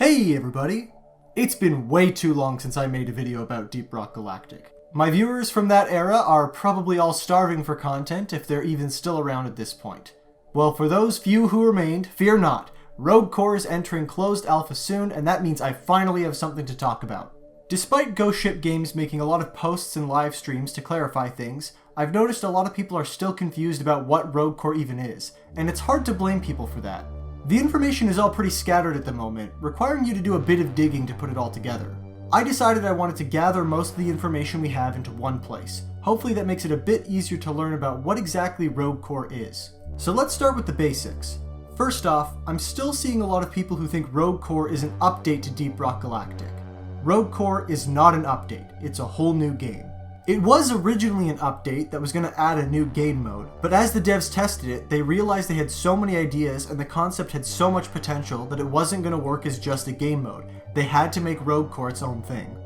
Hey everybody! It's been way too long since I made a video about Deep Rock Galactic. My viewers from that era are probably all starving for content if they're even still around at this point. Well, for those few who remained, fear not. Rogue Core is entering closed alpha soon, and that means I finally have something to talk about. Despite Ghost Ship Games making a lot of posts and live streams to clarify things, I've noticed a lot of people are still confused about what Rogue Core even is, and it's hard to blame people for that. The information is all pretty scattered at the moment, requiring you to do a bit of digging to put it all together. I decided I wanted to gather most of the information we have into one place. Hopefully that makes it a bit easier to learn about what exactly Rogue Core is. So let's start with the basics. First off, I'm still seeing a lot of people who think Rogue Core is an update to Deep Rock Galactic. Rogue Core is not an update, it's a whole new game. It was originally an update that was going to add a new game mode, but as the devs tested it, they realized they had so many ideas and the concept had so much potential that it wasn't going to work as just a game mode. They had to make Rogue Core its own thing.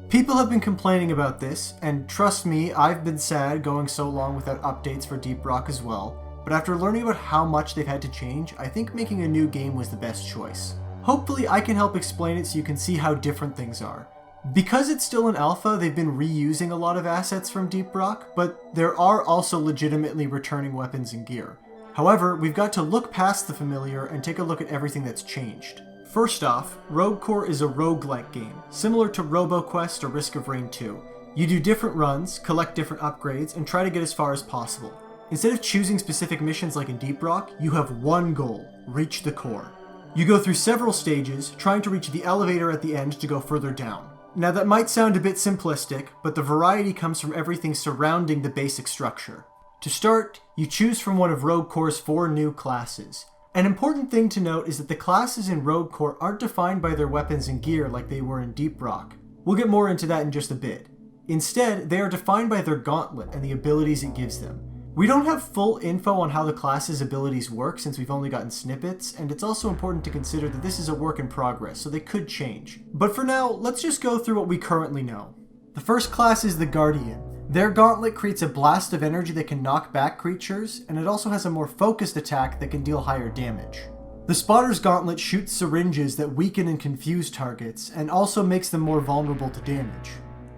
People have been complaining about this, and trust me, I've been sad going so long without updates for Deep Rock as well, but after learning about how much they've had to change, I think making a new game was the best choice. Hopefully I can help explain it so you can see how different things are. Because it's still in alpha, they've been reusing a lot of assets from Deep Rock, but there are also legitimately returning weapons and gear. However, we've got to look past the familiar and take a look at everything that's changed. First off, Rogue Core is a roguelike game, similar to RoboQuest or Risk of Rain 2. You do different runs, collect different upgrades, and try to get as far as possible. Instead of choosing specific missions like in Deep Rock, you have one goal: reach the core. You go through several stages, trying to reach the elevator at the end to go further down. Now that might sound a bit simplistic, but the variety comes from everything surrounding the basic structure. To start, you choose from one of Rogue Core's 4 new classes. An important thing to note is that the classes in Rogue Core aren't defined by their weapons and gear like they were in Deep Rock. We'll get more into that in just a bit. Instead, they are defined by their gauntlet and the abilities it gives them. We don't have full info on how the class's abilities work since we've only gotten snippets, and it's also important to consider that this is a work in progress, so they could change. But for now, let's just go through what we currently know. The first class is the Guardian. Their gauntlet creates a blast of energy that can knock back creatures, and it also has a more focused attack that can deal higher damage. The Spotter's gauntlet shoots syringes that weaken and confuse targets, and also makes them more vulnerable to damage.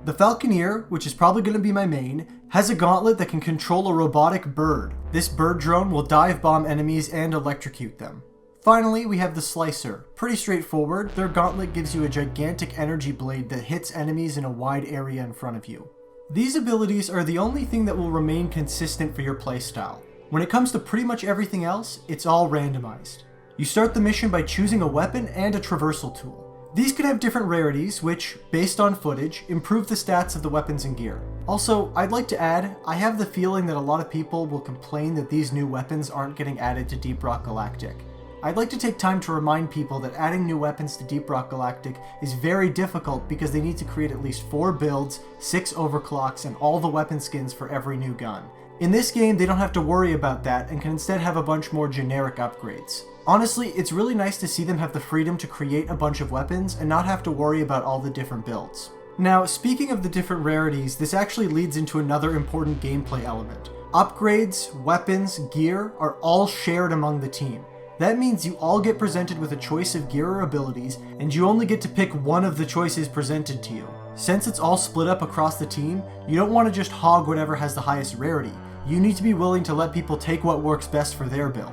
The Falconeer, which is probably going to be my main, has a gauntlet that can control a robotic bird. This bird drone will dive bomb enemies and electrocute them. Finally, we have the Slicer. Pretty straightforward, their gauntlet gives you a gigantic energy blade that hits enemies in a wide area in front of you. These abilities are the only thing that will remain consistent for your playstyle. When it comes to pretty much everything else, it's all randomized. You start the mission by choosing a weapon and a traversal tool. These can have different rarities, which, based on footage, improve the stats of the weapons and gear. Also, I'd like to add, I have the feeling that a lot of people will complain that these new weapons aren't getting added to Deep Rock Galactic. I'd like to take time to remind people that adding new weapons to Deep Rock Galactic is very difficult because they need to create at least 4 builds, 6 overclocks, and all the weapon skins for every new gun. In this game, they don't have to worry about that and can instead have a bunch more generic upgrades. Honestly, it's really nice to see them have the freedom to create a bunch of weapons and not have to worry about all the different builds. Now, speaking of the different rarities, this actually leads into another important gameplay element. Upgrades, weapons, gear are all shared among the team. That means you all get presented with a choice of gear or abilities, and you only get to pick one of the choices presented to you. Since it's all split up across the team, you don't want to just hog whatever has the highest rarity. You need to be willing to let people take what works best for their build.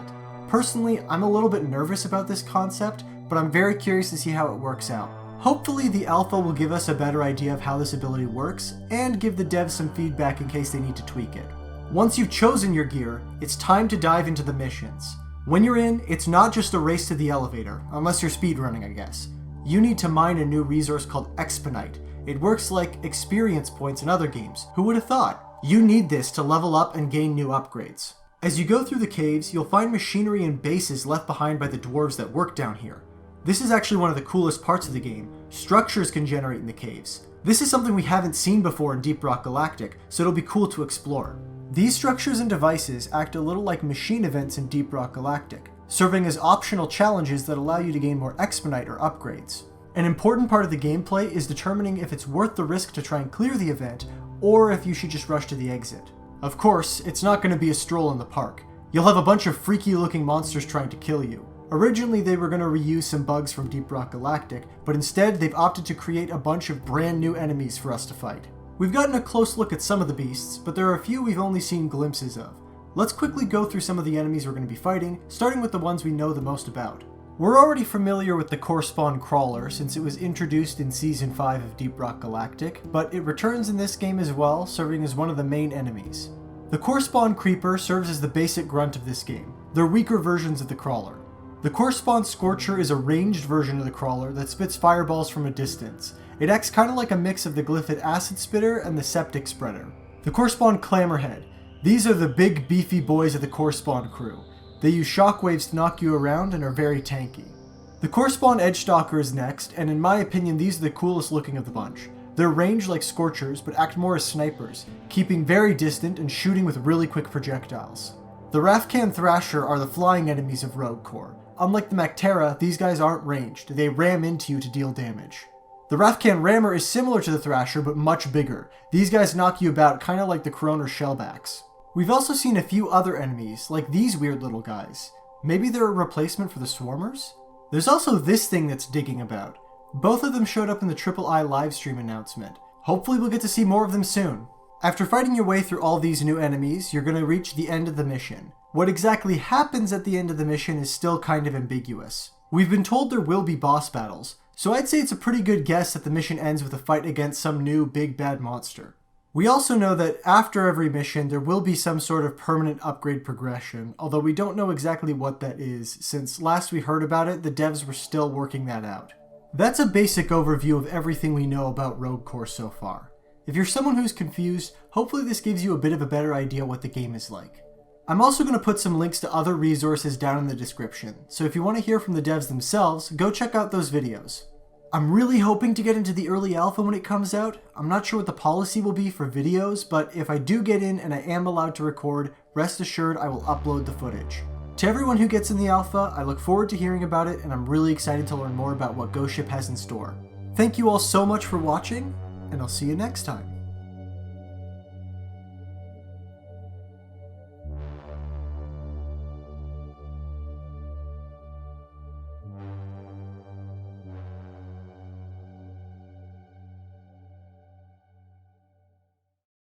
Personally, I'm a little bit nervous about this concept, but I'm very curious to see how it works out. Hopefully the alpha will give us a better idea of how this ability works, and give the devs some feedback in case they need to tweak it. Once you've chosen your gear, it's time to dive into the missions. When you're in, it's not just a race to the elevator, unless you're speedrunning, I guess. You need to mine a new resource called Exponite. It works like experience points in other games. Who would have thought? You need this to level up and gain new upgrades. As you go through the caves, you'll find machinery and bases left behind by the dwarves that work down here. This is actually one of the coolest parts of the game. Structures can generate in the caves. This is something we haven't seen before in Deep Rock Galactic, so it'll be cool to explore. These structures and devices act a little like machine events in Deep Rock Galactic, serving as optional challenges that allow you to gain more Exponite or upgrades. An important part of the gameplay is determining if it's worth the risk to try and clear the event, or if you should just rush to the exit. Of course, it's not going to be a stroll in the park. You'll have a bunch of freaky looking monsters trying to kill you. Originally they were going to reuse some bugs from Deep Rock Galactic, but instead they've opted to create a bunch of brand new enemies for us to fight. We've gotten a close look at some of the beasts, but there are a few we've only seen glimpses of. Let's quickly go through some of the enemies we're going to be fighting, starting with the ones we know the most about. We're already familiar with the Core Spawn Crawler since it was introduced in Season 5 of Deep Rock Galactic, but it returns in this game as well, serving as one of the main enemies. The Core Spawn Creeper serves as the basic grunt of this game. They're weaker versions of the Crawler. The Core Spawn Scorcher is a ranged version of the Crawler that spits fireballs from a distance. It acts kind of like a mix of the Glyphid Acid Spitter and the Septic Spreader. The Core Spawn Clamorhead. These are the big beefy boys of the Core Spawn crew. They use shockwaves to knock you around and are very tanky. The Core Spawn Edgestalker is next, and in my opinion these are the coolest looking of the bunch. They're ranged like Scorchers, but act more as snipers, keeping very distant and shooting with really quick projectiles. The Rafcan Thrasher are the flying enemies of Rogue Core. Unlike the Mactera, these guys aren't ranged, they ram into you to deal damage. The Rafcan Rammer is similar to the Thrasher, but much bigger. These guys knock you about kinda like the Kroner Shellbacks. We've also seen a few other enemies, like these weird little guys. Maybe they're a replacement for the Swarmers? There's also this thing that's digging about. Both of them showed up in the Triple I livestream announcement. Hopefully we'll get to see more of them soon. After fighting your way through all these new enemies, you're going to reach the end of the mission. What exactly happens at the end of the mission is still kind of ambiguous. We've been told there will be boss battles, so I'd say it's a pretty good guess that the mission ends with a fight against some new big bad monster. We also know that after every mission there will be some sort of permanent upgrade progression, although we don't know exactly what that is, since last we heard about it, the devs were still working that out. That's a basic overview of everything we know about Rogue Core so far. If you're someone who's confused, hopefully this gives you a bit of a better idea what the game is like. I'm also going to put some links to other resources down in the description, so if you want to hear from the devs themselves, go check out those videos. I'm really hoping to get into the early alpha when it comes out. I'm not sure what the policy will be for videos, but if I do get in and I am allowed to record, rest assured I will upload the footage. To everyone who gets in the alpha, I look forward to hearing about it, and I'm really excited to learn more about what Ghost Ship has in store. Thank you all so much for watching, and I'll see you next time.